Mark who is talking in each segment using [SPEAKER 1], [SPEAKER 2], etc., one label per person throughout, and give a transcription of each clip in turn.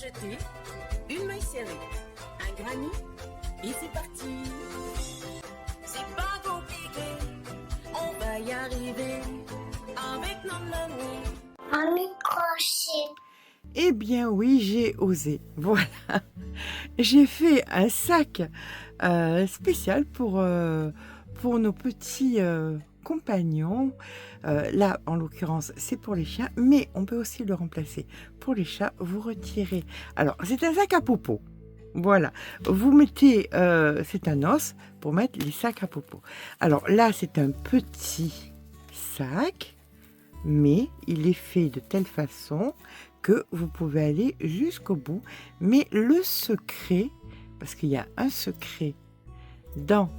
[SPEAKER 1] jeter, une maille serrée, un granit, et c'est parti. C'est pas compliqué, on va y arriver avec nos mamies.
[SPEAKER 2] Un microchip.
[SPEAKER 3] Eh bien oui, j'ai osé. Voilà. J'ai fait un sac spécial pour nos petits compagnons. Là, en l'occurrence, c'est pour les chiens, mais on peut aussi le remplacer pour les chats. Vous retirez. Alors, c'est un sac à popo. Voilà. Vous mettez, c'est un os pour mettre les sacs à popo. Alors là, c'est un petit sac, mais il est fait de telle façon que vous pouvez aller jusqu'au bout. Mais le secret, parce qu'il y a un secret dans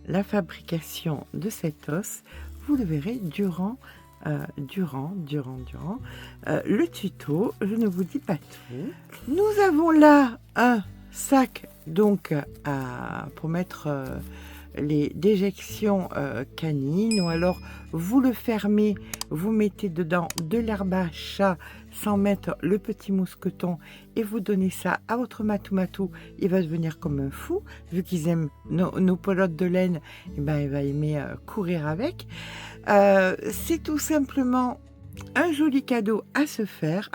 [SPEAKER 3] la fabrication de cet os, vous le verrez durant le tuto. Je ne vous dis pas tout. Nous avons là un sac donc pour mettre les déjections canines, ou alors vous le fermez, vous mettez dedans de l'herbe à chat sans mettre le petit mousqueton et vous donnez ça à votre matou-matou. Il va devenir comme un fou, vu qu'ils aiment nos pelotes de laine, et ben il va aimer courir avec. C'est tout simplement un joli cadeau à faire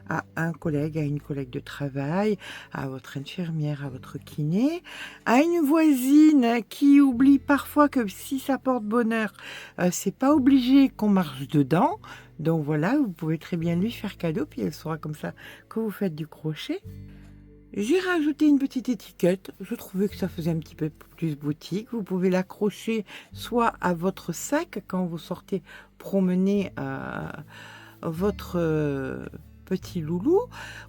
[SPEAKER 3] à un collègue, à une collègue de travail, à votre infirmière, à votre kiné, à une voisine qui oublie parfois que si ça porte bonheur, c'est pas obligé qu'on marche dedans. Donc voilà, vous pouvez très bien lui faire cadeau, puis elle saura comme ça que vous faites du crochet. J'ai rajouté une petite étiquette, je trouvais que ça faisait un petit peu plus boutique. Vous pouvez l'accrocher soit à votre sac quand vous sortez promener votre petit loulou,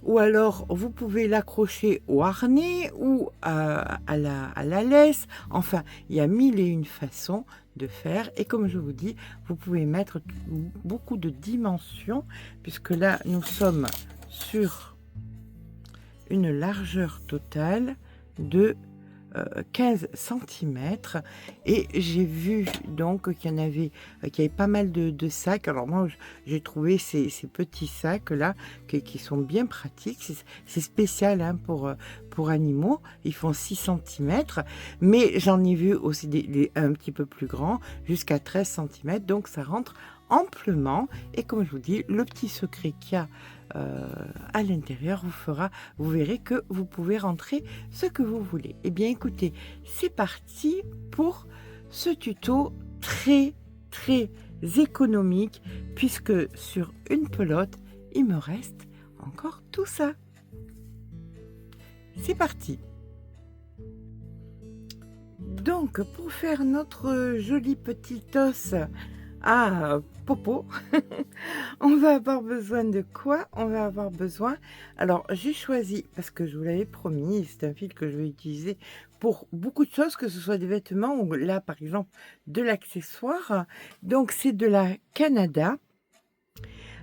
[SPEAKER 3] ou alors vous pouvez l'accrocher au harnais ou à la laisse. Enfin, il y a mille et une façons de faire, et comme je vous dis, vous pouvez mettre beaucoup de dimensions, puisque là nous sommes sur une largeur totale de 15 cm, et j'ai vu donc qu'il y avait pas mal de sacs. Alors moi j'ai trouvé ces petits sacs là qui sont bien pratiques. C'est spécial hein, pour animaux, ils font 6 cm, mais j'en ai vu aussi des un petit peu plus grands, jusqu'à 13 cm, donc ça rentre amplement. Et comme je vous dis, le petit secret qu'il y a à l'intérieur vous verrez que vous pouvez rentrer ce que vous voulez. Et bien écoutez, c'est parti pour ce tuto très économique, puisque sur une pelote il me reste encore tout ça. C'est parti. Donc pour faire notre joli petit os à popo, on va avoir besoin de quoi? On va avoir besoin, alors j'ai choisi, parce que je vous l'avais promis, c'est un fil que je vais utiliser pour beaucoup de choses, que ce soit des vêtements ou là par exemple de l'accessoire. Donc c'est de la Canada.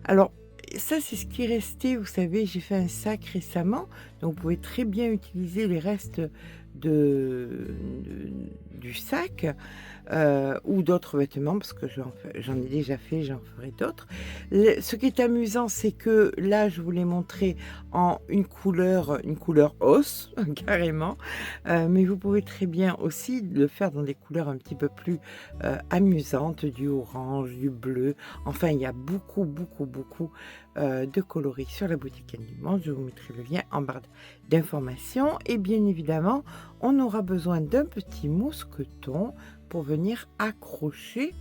[SPEAKER 3] Alors ça c'est ce qui est resté, vous savez, j'ai fait un sac récemment, donc vous pouvez très bien utiliser les restes du sac ou d'autres vêtements, parce que j'en ai déjà fait, j'en ferai d'autres. Ce qui est amusant, c'est que là je vous l'ai montré en une couleur os carrément, mais vous pouvez très bien aussi le faire dans des couleurs un petit peu plus amusantes, du orange, du bleu. Enfin, il y a beaucoup de coloris sur la boutique Anne du Monde. Je vous mettrai le lien en barre d'informations. Et bien évidemment, on aura besoin d'un petit mousqueton pour venir accrocher.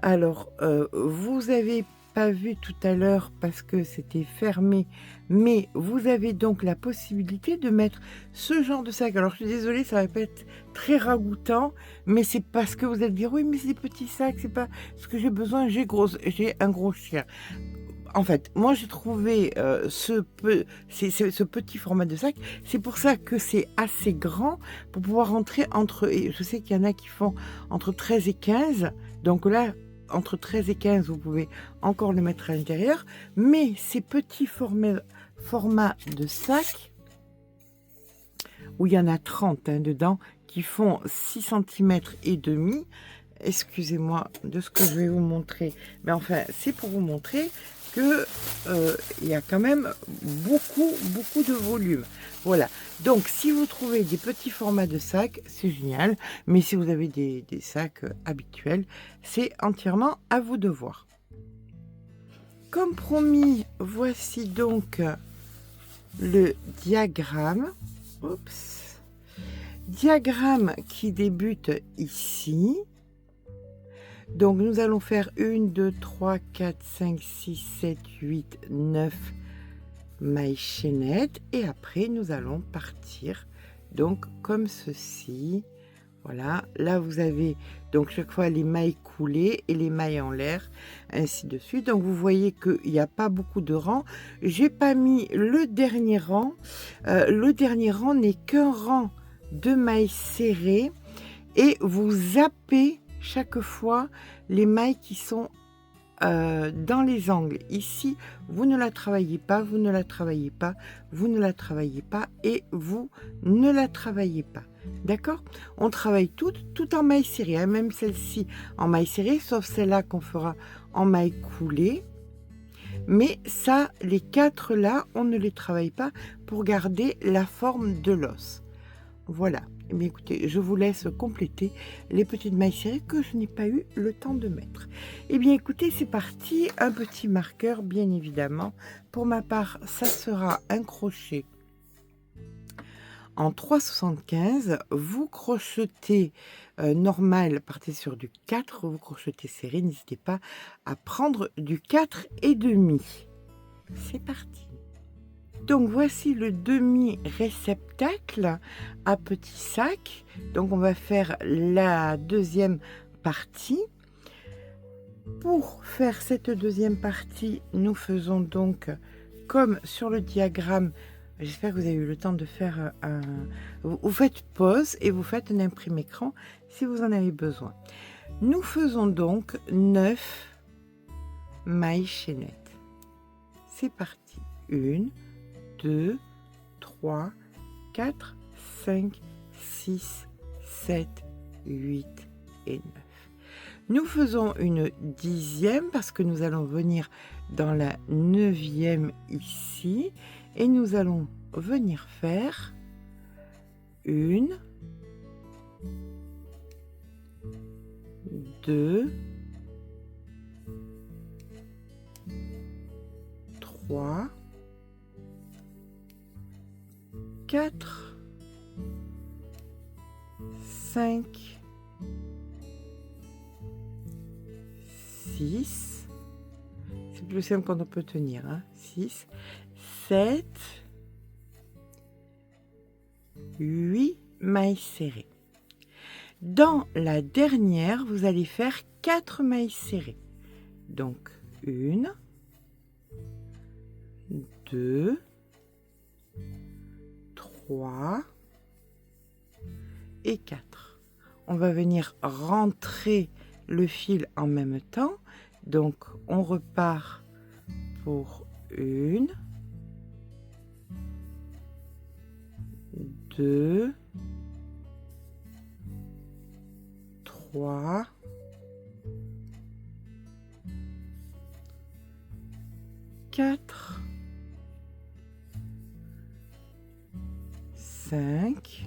[SPEAKER 3] Alors, vous avez pas vu tout à l'heure parce que c'était fermé, mais vous avez donc la possibilité de mettre ce genre de sac. Alors je suis désolée, ça va pas être très ragoûtant, mais c'est parce que vous allez dire oui, mais c'est des petits sacs, c'est pas ce que j'ai besoin, j'ai un gros chien. En fait, moi j'ai trouvé ce petit format de sac, c'est pour ça que c'est assez grand pour pouvoir rentrer entre, et je sais qu'il y en a qui font entre 13 et 15, donc là entre 13 et 15 vous pouvez encore le mettre à l'intérieur, mais ces petits formats de sac où il y en a 30 hein, dedans, qui font 6 cm et demi, excusez-moi de ce que je vais vous montrer, mais enfin c'est pour vous montrer que il y a quand même beaucoup de volume. Voilà, donc si vous trouvez des petits formats de sacs, c'est génial, mais si vous avez des sacs habituels, c'est entièrement à vous de voir. Comme promis, voici donc le diagramme. Oups. Diagramme qui débute ici. Donc nous allons faire 1, 2, 3, 4, 5, 6, 7, 8, 9 mailles chaînettes. Et après nous allons partir donc comme ceci. Voilà, là vous avez donc chaque fois les mailles coulées et les mailles en l'air, ainsi de suite. Donc vous voyez qu'il n'y a pas beaucoup de rangs. J'ai pas mis le dernier rang. Le dernier rang n'est qu'un rang de mailles serrées et vous zappez chaque fois les mailles qui sont dans les angles. Ici, vous ne la travaillez pas, vous ne la travaillez pas, vous ne la travaillez pas et vous ne la travaillez pas. D'accord? On travaille tout en maille serrée, hein, même celle-ci en maille serrée, sauf celle-là qu'on fera en maille coulée. Mais ça, les 4 là, on ne les travaille pas pour garder la forme de l'os. Voilà. Eh bien, écoutez, je vous laisse compléter les petites mailles serrées que je n'ai pas eu le temps de mettre. Eh bien, écoutez, c'est parti. Un petit marqueur, bien évidemment. Pour ma part, ça sera un crochet en 3,75. Vous crochetez normal, partez sur du 4. Vous crochetez serré. N'hésitez pas à prendre du 4,5. C'est parti. Donc voici le demi réceptacle à petit sac. Donc on va faire la deuxième partie. Pour faire cette deuxième partie, nous faisons donc comme sur le diagramme. J'espère que vous avez eu le temps de faire un... Vous faites pause et vous faites un imprimé écran si vous en avez besoin. Nous faisons donc 9 mailles chaînettes. C'est parti. 1, 2, 3, 4, 5, 6, 7, 8 et 9. Nous faisons une 10e parce que nous allons venir dans la 9e ici et nous allons venir faire 1, 2, 3, 4, 5, 6, c'est plus simple quand on peut tenir, hein, 6, 7, 8 mailles serrées. Dans la dernière, vous allez faire 4 mailles serrées. Donc 1, 2, 3 et 4. On va venir rentrer le fil en même temps. Donc on repart pour 1, 2, 3, 4, 5,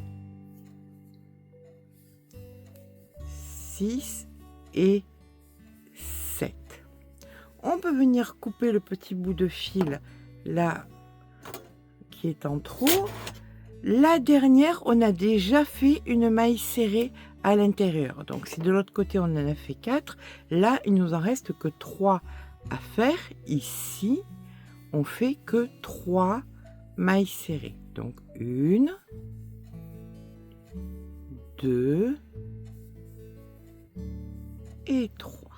[SPEAKER 3] 6 et 7. On peut venir couper le petit bout de fil là qui est en trop. La dernière, on a déjà fait une maille serrée à l'intérieur. Donc si de l'autre côté on en a fait 4, là il nous en reste que 3 à faire. Ici, on fait que 3 mailles serrées. Donc 1, 2 et 3.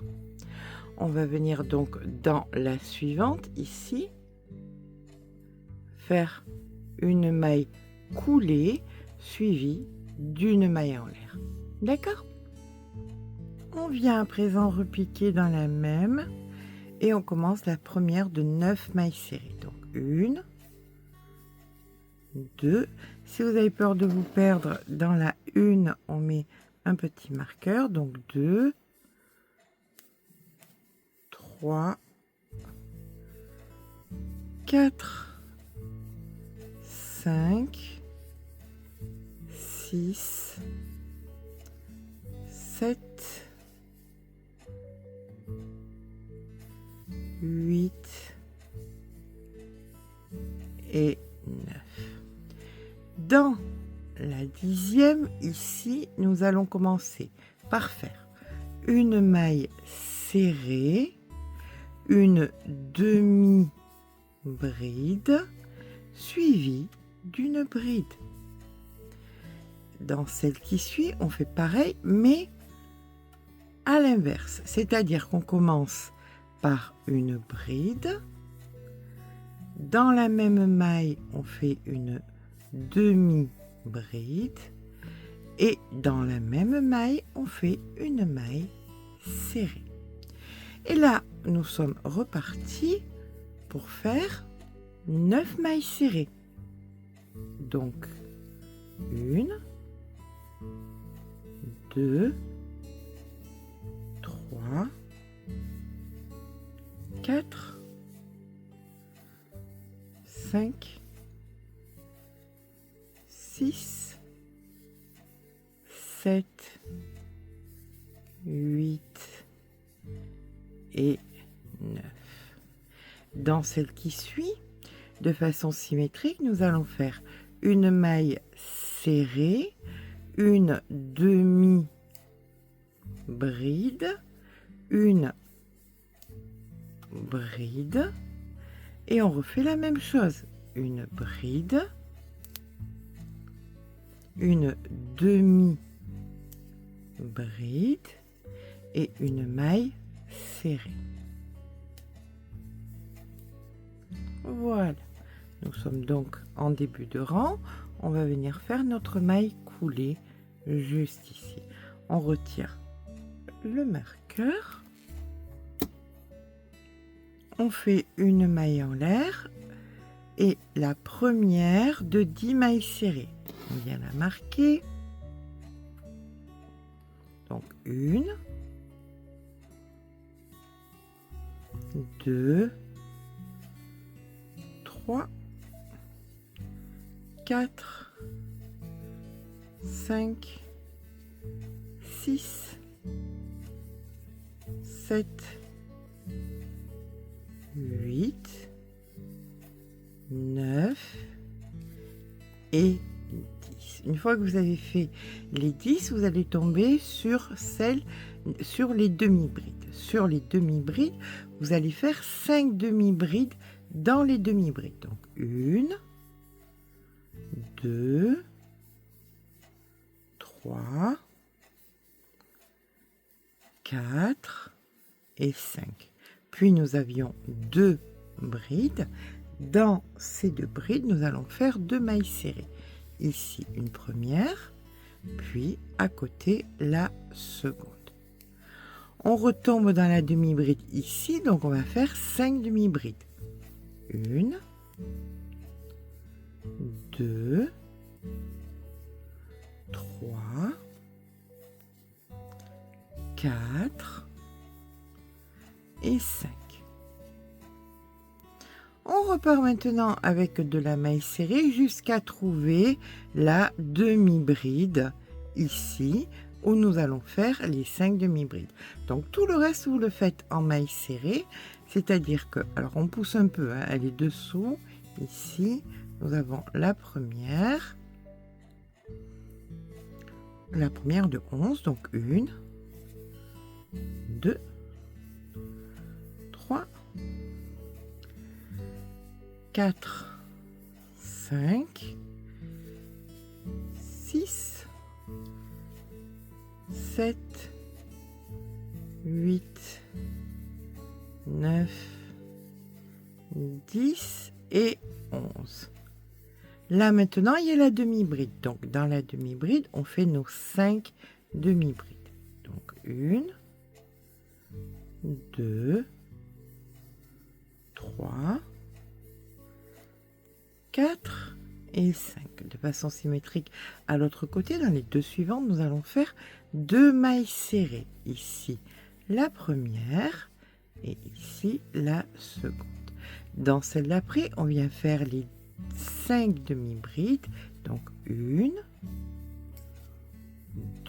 [SPEAKER 3] On va venir donc dans la suivante ici, faire une maille coulée suivie d'une maille en l'air. D'accord? On vient à présent repiquer dans la même et on commence la première de 9 mailles serrées. Donc 1, 2. Si vous avez peur de vous perdre dans la 1, on met un petit marqueur. Donc 2, 3, 4, 5, 6, 7, 8 et 9. Dans la 10e, ici, nous allons commencer par faire une maille serrée, une demi-bride, suivie d'une bride. Dans celle qui suit, on fait pareil, mais à l'inverse. C'est-à-dire qu'on commence par une bride. Dans la même maille, on fait une demi-bride. Et dans la même maille, on fait une maille serrée. Et là, nous sommes repartis pour faire 9 mailles serrées. Donc, 1, 2, 3, 4, 5, 6, 7, 8 et 9. Dans celle qui suit, de façon symétrique, nous allons faire une maille serrée, une demi-bride, une bride, et on refait la même chose. Une bride, une demi-bride et une maille serrée. Voilà, nous sommes donc en début de rang. On va venir faire notre maille coulée juste ici. On retire le marqueur. On fait une maille en l'air et la première de 10 mailles serrées. On vient la marquer. Donc 1, 2, 3, 4, 5, 6, 7, 8, 9 et 10. Une fois que vous avez fait les 10, vous allez tomber sur les demi-brides. Sur les demi-brides, vous allez faire 5 demi-brides dans les demi-brides. Donc 1, 2, 3, 4 et 5. Puis nous avions 2 brides. Dans ces 2 brides, nous allons faire 2 mailles serrées. Ici une première, puis à côté la seconde. On retombe dans la demi-bride ici, donc on va faire 5 demi-brides. 1, 2, 3, 4 et 5. On repart maintenant avec de la maille serrée jusqu'à trouver la demi-bride ici où nous allons faire les 5 demi-brides. Donc tout le reste vous le faites en maille serrée, c'est-à-dire que, alors on pousse un peu, hein, elle est dessous, ici nous avons la première de 11, donc 1, 2, 3, 4, 5, 6, 7, 8, 9, 10 et 11. Là maintenant, il y a la demi-bride. Donc dans la demi-bride, on fait nos 5 demi-brides. Donc 1, 2, 3, 4 et 5. De façon symétrique à l'autre côté, dans les 2 suivantes, nous allons faire 2 mailles serrées. Ici, la première et ici, la seconde. Dans celle d'après, on vient faire les 5 demi-brides. Donc 1,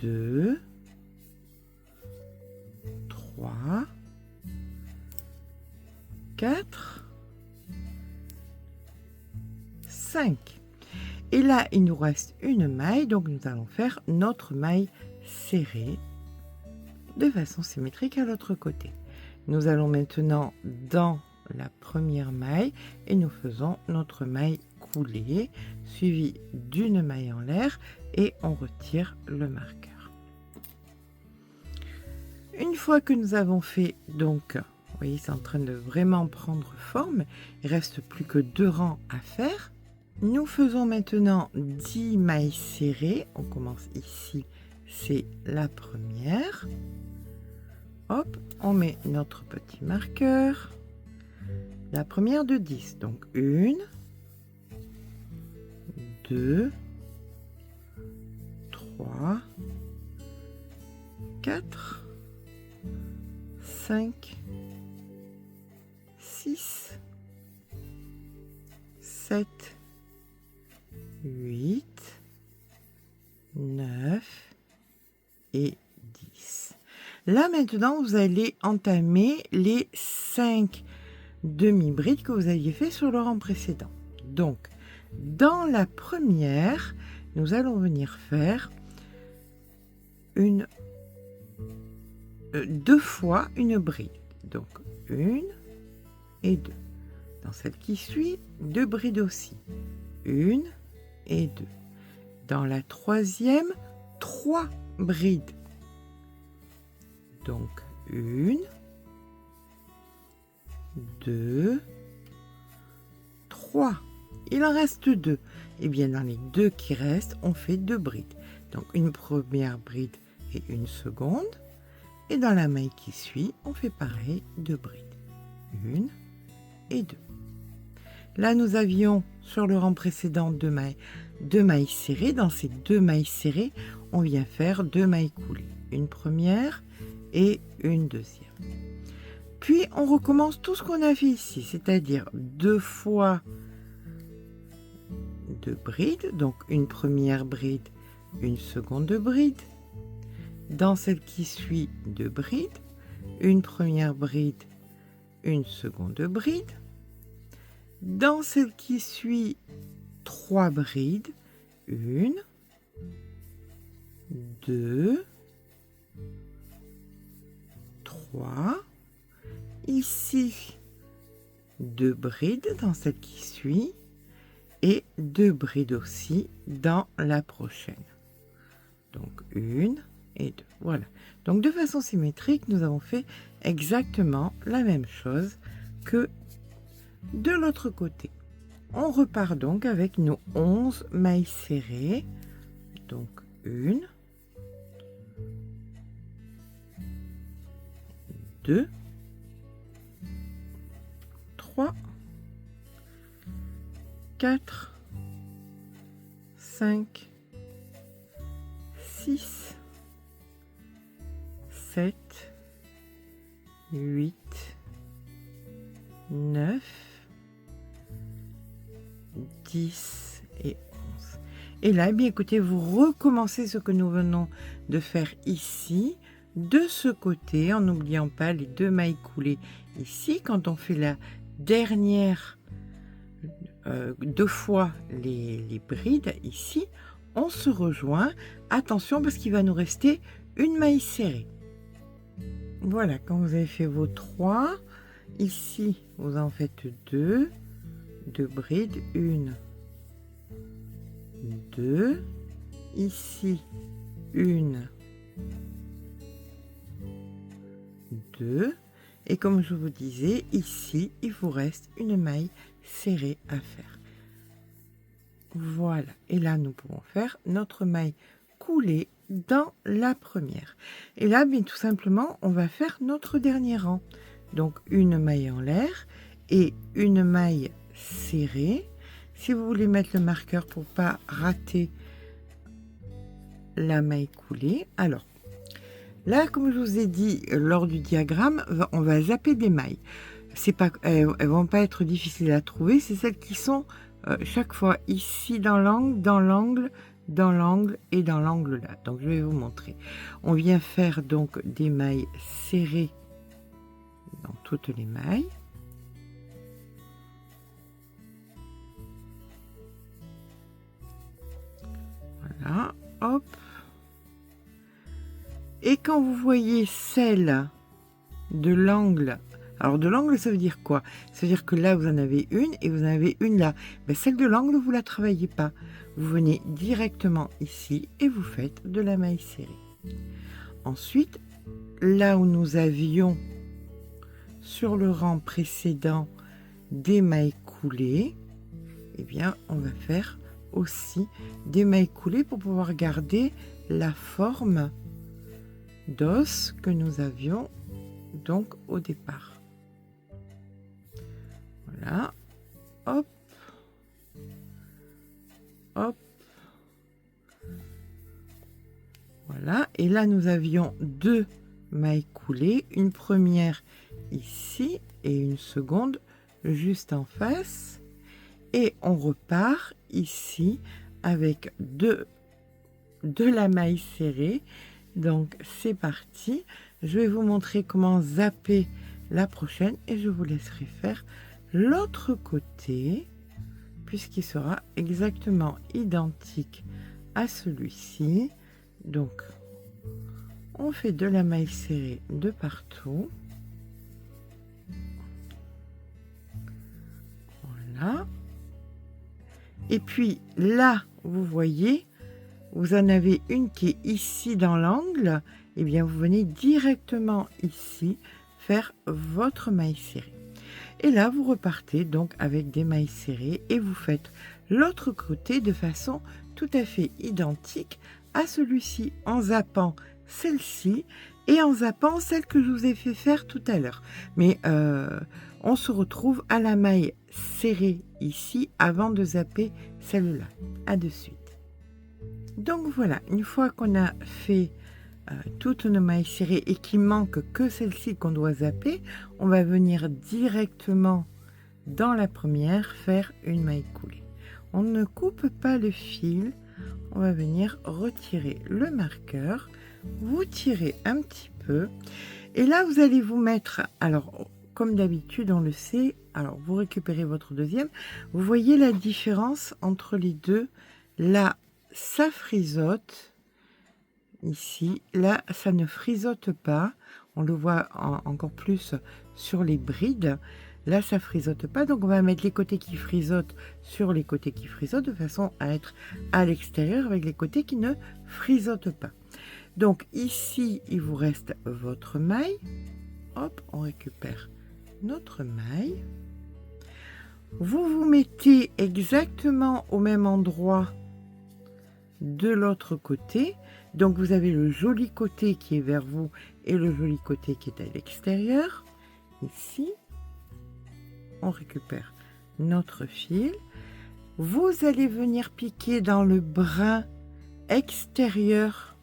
[SPEAKER 3] 2, 3, 4, 5. Et là, il nous reste une maille, donc nous allons faire notre maille serrée de façon symétrique à l'autre côté. Nous allons maintenant dans la première maille et nous faisons notre maille coulée, suivie d'une maille en l'air et on retire le marqueur. Une fois que nous avons fait, donc, vous voyez, c'est en train de vraiment prendre forme, il reste plus que 2 rangs à faire. Nous faisons maintenant 10 mailles serrées. On commence ici, c'est la première. Hop, on met notre petit marqueur. La première de 10. Donc 1, 2, 3, 4, 5, 6, 7, 8, 9 et 10. Là maintenant, vous allez entamer les 5 demi-brides que vous aviez fait sur le rang précédent. Donc, dans la première, nous allons venir faire deux fois une bride. Donc, 1 et 2. Dans celle qui suit, 2 brides aussi. 1 et 2. Dans la troisième, 3 brides. Donc 1, 2, 3. Il en reste 2. Et bien dans les 2 qui restent, on fait 2 brides. Donc une première bride et une seconde. Et dans la maille qui suit, on fait pareil, 2 brides. 1 et 2. Là, nous avions sur le rang précédent 2 mailles serrées. Dans ces 2 mailles serrées, on vient faire 2 mailles coulées. Une première et une deuxième. Puis, on recommence tout ce qu'on a fait ici, c'est-à-dire 2 fois 2 brides. Donc, une première bride, une seconde bride. Dans celle qui suit, 2 brides. Une première bride, une seconde bride. Dans celle qui suit, 3 brides, 1, 2, 3, ici 2 brides dans celle qui suit et 2 brides aussi dans la prochaine. Donc 1 et 2, voilà. Donc de façon symétrique, nous avons fait exactement la même chose que de l'autre côté. On repart donc avec nos 11 mailles serrées. Donc 1, 2, 3, 4, 5, 6, 7, 8, 9, 10 et 11. Et là, eh bien, écoutez, vous recommencez ce que nous venons de faire ici, de ce côté, en n'oubliant pas les 2 mailles coulées ici. Quand on fait la dernière 2 fois les brides ici, on se rejoint. Attention parce qu'il va nous rester une maille serrée. Voilà, quand vous avez fait vos 3, ici, vous en faites 2 brides, 1, 2, ici, 1, 2, et comme je vous disais, ici, il vous reste une maille serrée à faire. Voilà, et là, nous pouvons faire notre maille coulée dans la première. Et là, bien tout simplement, on va faire notre dernier rang. Donc, une maille en l'air et une maille serrée. Si vous voulez mettre le marqueur pour pas rater la maille coulée, alors là, comme je vous ai dit lors du diagramme, on va zapper des mailles. c'est pas, elles vont pas être difficiles à trouver, c'est celles qui sont chaque fois ici dans l'angle, dans l'angle, dans l'angle et dans l'angle là. Donc je vais vous montrer. On vient faire donc des mailles serrées dans toutes les mailles. Voilà, hop. Et quand vous voyez celle de l'angle, alors de l'angle ça veut dire quoi? Ça veut dire que là vous en avez une et vous en avez une là. Ben, celle de l'angle vous la travaillez pas. Vous venez directement ici et vous faites de la maille serrée. Ensuite, là où nous avions sur le rang précédent des mailles coulées, eh bien on va faire aussi des mailles coulées pour pouvoir garder la forme d'os que nous avions donc au départ. Voilà, hop, hop, voilà. Et là nous avions deux mailles coulées, une première ici et une seconde juste en face, et on repart ici avec de la maille serrée. Donc c'est parti, je vais vous montrer comment zapper la prochaine et je vous laisserai faire l'autre côté puisqu'il sera exactement identique à celui-ci. Donc on fait de la maille serrée de partout. Voilà. Et puis là, vous voyez, vous en avez une qui est ici dans l'angle, et bien vous venez directement ici faire votre maille serrée. Et là, vous repartez donc avec des mailles serrées et vous faites l'autre côté de façon tout à fait identique à celui-ci en zappant celle-ci et en zappant celle que je vous ai fait faire tout à l'heure. Mais on se retrouve à la maille serrée ici avant de zapper celle-là. À de suite. Donc voilà, une fois qu'on a fait toutes nos mailles serrées et qu'il manque que celle-ci qu'on doit zapper, on va venir directement dans la première faire une maille coulée. On ne coupe pas le fil, on va venir retirer le marqueur, vous tirez un petit peu et là vous allez vous mettre, alors comme d'habitude on le sait, alors vous récupérez votre deuxième, vous voyez la différence entre les deux, là ça frisote ici, là ça ne frisote pas, on le voit encore plus sur les brides, là ça frisote pas, donc on va mettre les côtés qui frisotent sur les côtés qui frisotent de façon à être à l'extérieur avec les côtés qui ne frisotent pas. Donc ici il vous reste votre maille, hop, on récupère notre maille, vous vous mettez exactement au même endroit de l'autre côté, donc vous avez le joli côté qui est vers vous et le joli côté qui est à l'extérieur. Ici on récupère notre fil, vous allez venir piquer dans le brin extérieur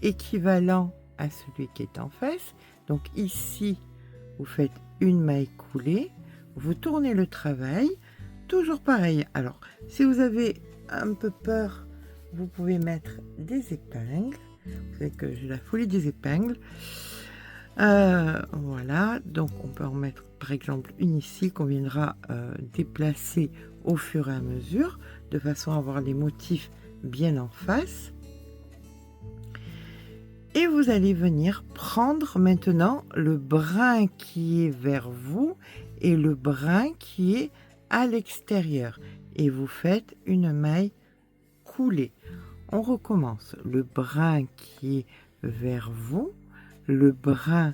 [SPEAKER 3] équivalent à celui qui est en face. Donc ici vous faites une maille coulée, vous tournez le travail, toujours pareil. Alors si vous avez un peu peur, vous pouvez mettre des épingles. Vous savez que j'ai la folie des épingles. Voilà, donc on peut en mettre par exemple une ici qu'on viendra déplacer au fur et à mesure de façon à avoir les motifs bien en face. Et vous allez venir prendre maintenant le brin qui est vers vous et le brin qui est à l'extérieur et vous faites une maille coulée. On recommence, le brin qui est vers vous, le brin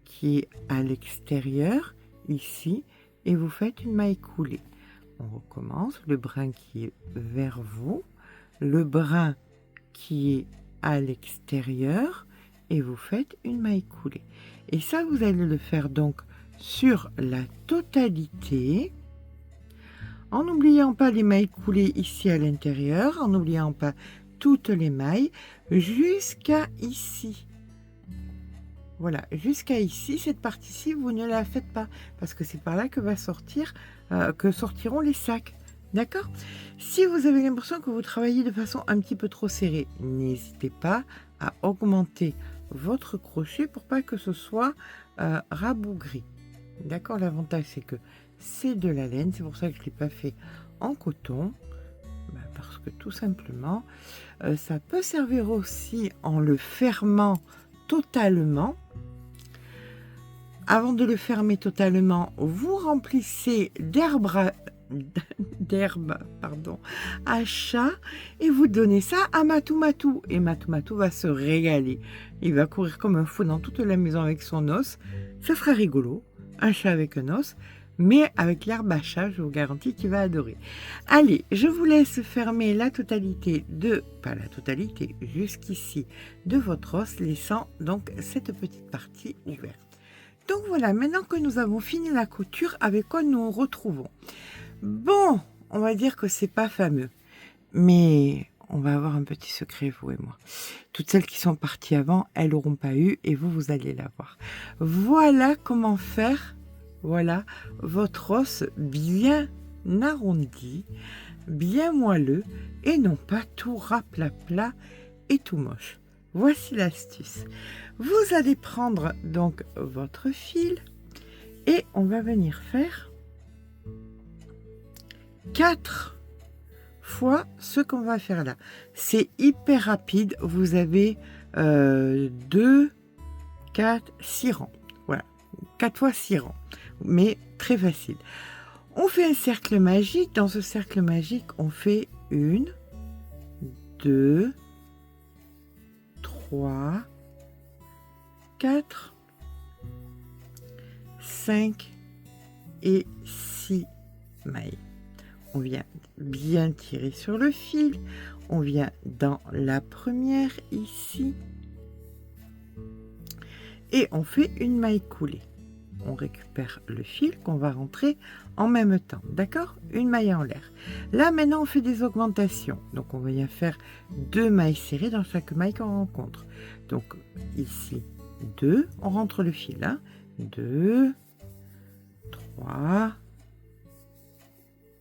[SPEAKER 3] qui est à l'extérieur ici et vous faites une maille coulée. On recommence, le brin qui est vers vous, le brin qui est à l'extérieur et vous faites une maille coulée. Et ça vous allez le faire donc sur la totalité en n'oubliant pas les mailles coulées ici à l'intérieur, en n'oubliant pas toutes les mailles jusqu'à ici. Voilà, jusqu'à ici, cette partie-ci, vous ne la faites pas, parce que c'est par là que que sortiront les sacs. D'accord? Si vous avez l'impression que vous travaillez de façon un petit peu trop serrée, n'hésitez pas à augmenter votre crochet pour pas que ce soit rabougri. D'accord? L'avantage, c'est que c'est de la laine, c'est pour ça que je ne l'ai pas fait en coton, parce que tout simplement, ça peut servir aussi en le fermant totalement. Avant de le fermer totalement, vous remplissez d'herbe à chat et vous donnez ça à Matou Matou. Et Matou Matou va se régaler. Il va courir comme un fou dans toute la maison avec son os. Ça sera rigolo, un chat avec un os, mais avec l'herbe à chat, je vous garantis qu'il va adorer. Allez, je vous laisse fermer la totalité pas la totalité, jusqu'ici de votre os, laissant donc cette petite partie ouverte. Donc voilà, maintenant que nous avons fini la couture, avec quoi nous nous retrouvons? Bon, on va dire que c'est pas fameux, mais on va avoir un petit secret, vous et moi. Toutes celles qui sont parties avant, elles n'auront pas eu, et vous allez l'avoir. Voilà comment faire, voilà, votre os bien arrondi, bien moelleux, et non pas tout raplat et tout moche. Voici l'astuce. Vous allez prendre donc votre fil et on va venir faire 4 fois ce qu'on va faire là. C'est hyper rapide. Vous avez 2, 4, 6 rangs. Voilà, 4 fois 6 rangs, mais très facile. On fait un cercle magique. Dans ce cercle magique, on fait 1, 2, 3, 4, 5 et 6 mailles. On vient bien tirer sur le fil. On vient dans la première ici. Et on fait une maille coulée. On récupère le fil qu'on va rentrer en même temps. D'accord? Une maille en l'air. Là, maintenant, on fait des augmentations. Donc, on va y faire 2 mailles serrées dans chaque maille qu'on rencontre. Donc, ici, 2. On rentre le fil. Hein? 2, 3,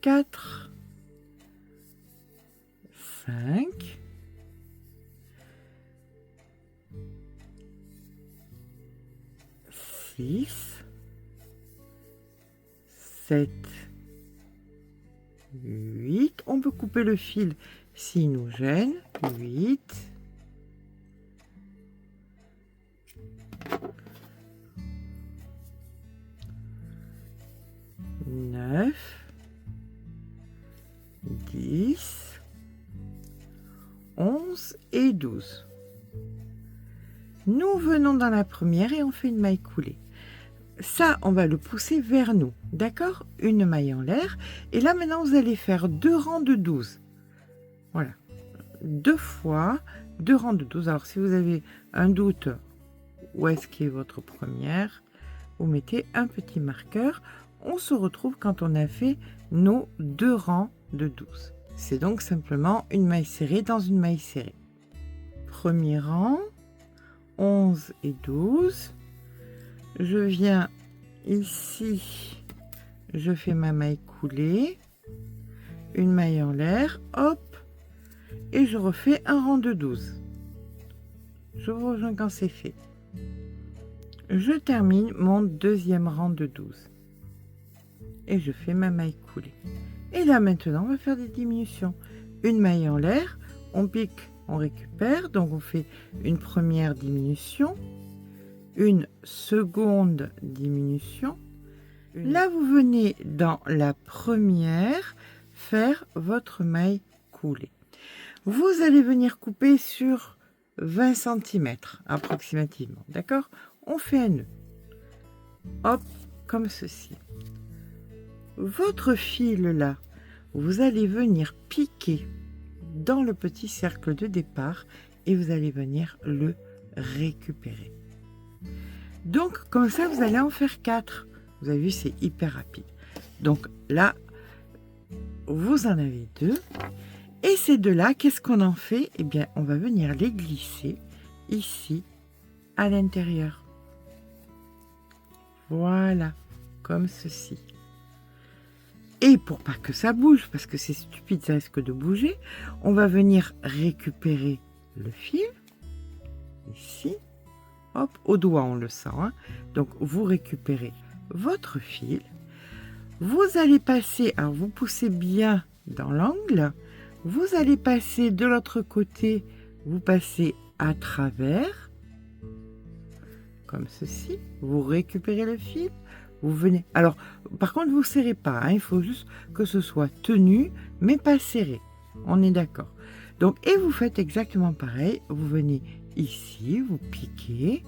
[SPEAKER 3] 4, 5, 6, 7, 8. On peut couper le fil s'il nous gêne. 8, 9, 10, 11 et 12. Nous venons dans la première et on fait une maille coulée. Ça, on va le pousser vers nous, d'accord? Une maille en l'air. Et là, maintenant, vous allez faire 2 rangs de 12. Voilà. 2 fois 2 rangs de 12. Alors, si vous avez un doute, où est-ce qu'est votre première? Vous mettez un petit marqueur. On se retrouve quand on a fait nos 2 rangs de 12. C'est donc simplement une maille serrée dans une maille serrée. Premier rang, 11 et 12. Je viens ici, je fais ma maille coulée, une maille en l'air, hop, et je refais un rang de 12. Je vous rejoins quand c'est fait. Je termine mon deuxième rang de 12. Et je fais ma maille coulée. Et là maintenant, on va faire des diminutions. Une maille en l'air, on pique, on récupère, donc on fait une première diminution, une seconde diminution. Là, vous venez dans la première faire votre maille coulée. Vous allez venir couper sur 20 cm approximativement, d'accord? On fait un nœud. Hop, comme ceci. Votre fil là, vous allez venir piquer dans le petit cercle de départ et vous allez venir le récupérer. Donc, comme ça, vous allez en faire 4. Vous avez vu, c'est hyper rapide. Donc là, vous en avez 2. Et ces 2-là, qu'est-ce qu'on en fait? Eh bien, on va venir les glisser ici, à l'intérieur. Voilà, comme ceci. Et pour pas que ça bouge, parce que c'est stupide, ça risque de bouger, on va venir récupérer le fil, ici, hop, au doigt on le sent, hein. Donc vous récupérez votre fil, vous allez passer, alors vous poussez bien dans l'angle, vous allez passer de l'autre côté, vous passez à travers, comme ceci, vous récupérez le fil, vous venez, alors par contre vous ne serrez pas, hein, il faut juste que ce soit tenu, mais pas serré, on est d'accord. Donc, et vous faites exactement pareil, vous venez ici, vous piquez,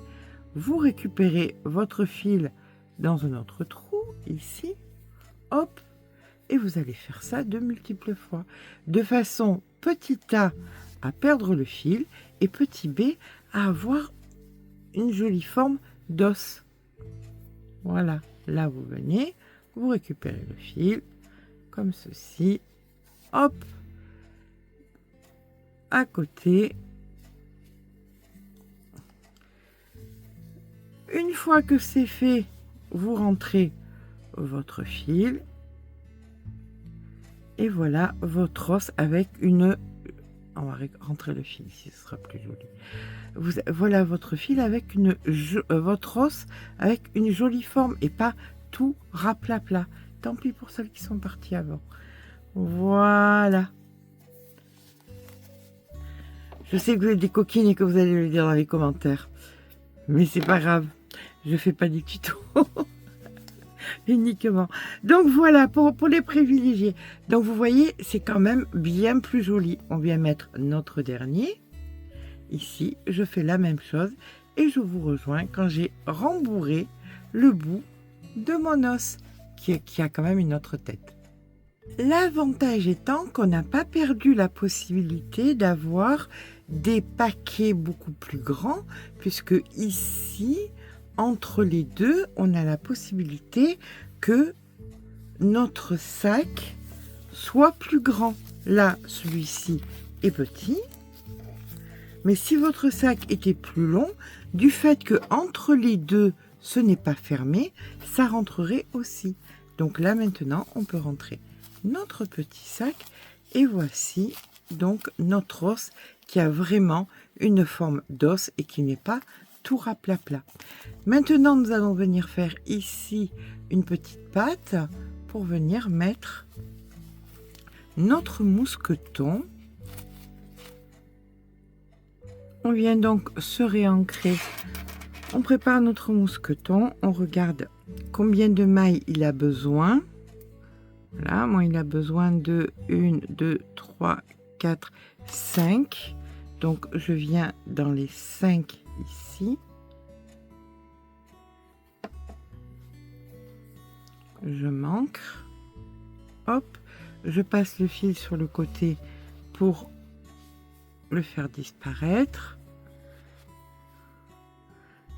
[SPEAKER 3] vous récupérez votre fil dans un autre trou, ici, hop, et vous allez faire ça de multiples fois, de façon petit a à perdre le fil et petit b à avoir une jolie forme d'os. Voilà, là vous venez, vous récupérez le fil, comme ceci, hop, à côté. Une fois que c'est fait, vous rentrez votre fil et voilà votre os avec une... On va rentrer le fil ici, ce sera plus joli. Voilà votre fil avec votre os avec une jolie forme et pas tout raplapla. Tant pis pour celles qui sont parties avant. Voilà. Je sais que vous êtes des coquines et que vous allez le dire dans les commentaires. Mais c'est pas grave. Je fais pas du tuto. Uniquement. Donc voilà, pour les privilégiés. Donc vous voyez, c'est quand même bien plus joli. On vient mettre notre dernier. Ici, je fais la même chose. Et je vous rejoins quand j'ai rembourré le bout de mon os. Qui a quand même une autre tête. L'avantage étant qu'on n'a pas perdu la possibilité d'avoir des paquets beaucoup plus grands, puisque ici, entre les deux, on a la possibilité que notre sac soit plus grand. Là, celui-ci est petit, mais si votre sac était plus long, du fait que entre les deux, ce n'est pas fermé, ça rentrerait aussi. Donc là, maintenant, on peut rentrer notre petit sac et voici donc notre os qui a vraiment une forme d'os et qui n'est pas tout raplapla. Maintenant nous allons venir faire ici une petite patte pour venir mettre notre mousqueton. On vient donc se réancrer, on prépare notre mousqueton, on regarde combien de mailles il a besoin. Voilà, moi il a besoin de 1, 2, 3, 4, 5. Donc je viens dans les 5 ici. Je manque. Hop, je passe le fil sur le côté pour le faire disparaître.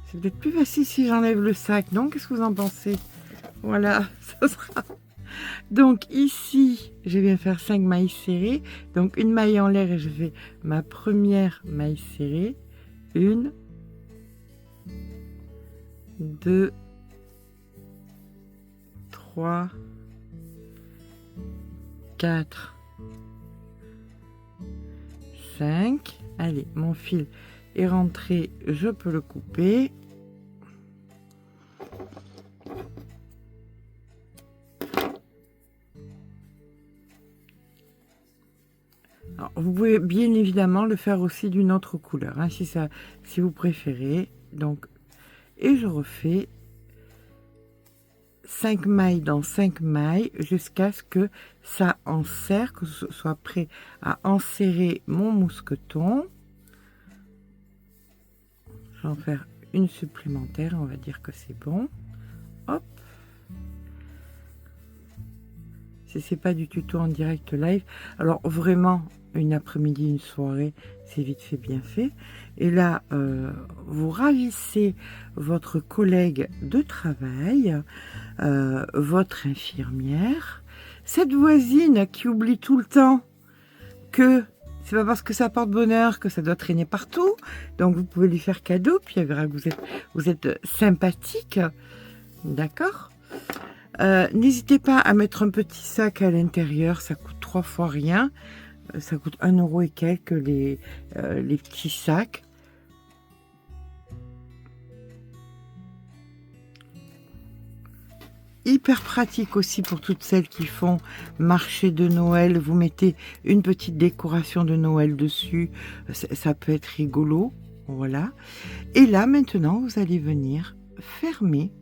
[SPEAKER 3] C'est peut-être plus facile si j'enlève le sac, non? Qu'est-ce que vous en pensez? Voilà, ça sera... Donc ici, je viens faire 5 mailles serrées. Donc une maille en l'air et je fais ma première maille serrée. 1, 2, 3, 4, 5. Allez, mon fil est rentré, je peux le couper. Alors, vous pouvez bien évidemment le faire aussi d'une autre couleur, hein, si vous préférez. Donc, et je refais 5 mailles dans 5 mailles jusqu'à ce que ça enserre, que ce soit prêt à enserrer mon mousqueton. Je vais en faire une supplémentaire, on va dire que c'est bon. Hop. Si c'est pas du tuto en direct live, alors vraiment une après-midi, une soirée, c'est vite fait, bien fait. Et là, vous ravissez votre collègue de travail, votre infirmière, cette voisine qui oublie tout le temps que c'est pas parce que ça porte bonheur que ça doit traîner partout. Donc vous pouvez lui faire cadeau, puis elle verra que vous êtes sympathique. D'accord? N'hésitez pas à mettre un petit sac à l'intérieur, ça coûte 3 fois rien. Ça coûte 1 € et quelques les petits sacs. Hyper pratique aussi pour toutes celles qui font marché de Noël. Vous mettez une petite décoration de Noël dessus. Ça peut être rigolo. Voilà. Et là, maintenant, vous allez venir fermer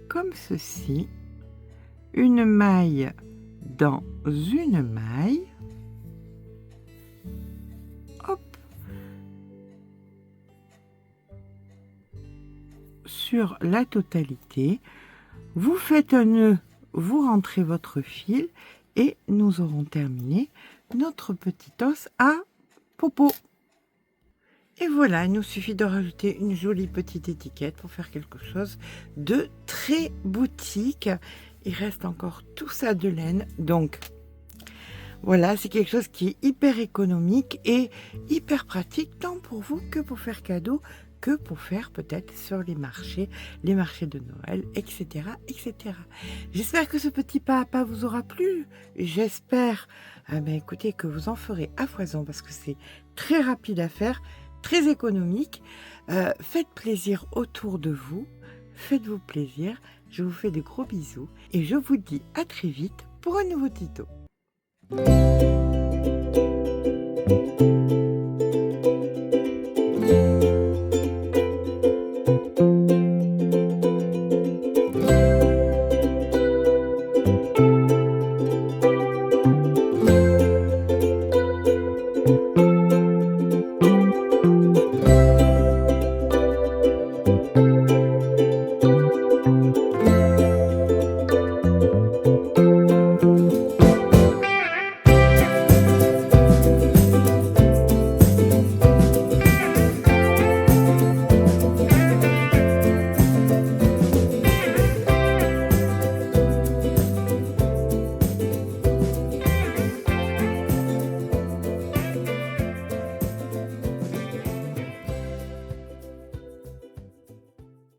[SPEAKER 3] comme ceci. Une maille dans une maille. Hop. Sur la totalité, vous faites un nœud, vous rentrez votre fil et nous aurons terminé notre petit os à popo. Et voilà, il nous suffit de rajouter une jolie petite étiquette pour faire quelque chose de très boutique. Il reste encore tout ça de laine, donc voilà, c'est quelque chose qui est hyper économique et hyper pratique tant pour vous que pour faire cadeau, que pour faire peut-être sur les marchés de Noël, etc. etc. J'espère que ce petit pas à pas vous aura plu. J'espère écoutez, que vous en ferez à foison parce que c'est très rapide à faire, très économique. Faites plaisir autour de vous. Faites-vous plaisir. Je vous fais de gros bisous et je vous dis à très vite pour un nouveau tuto.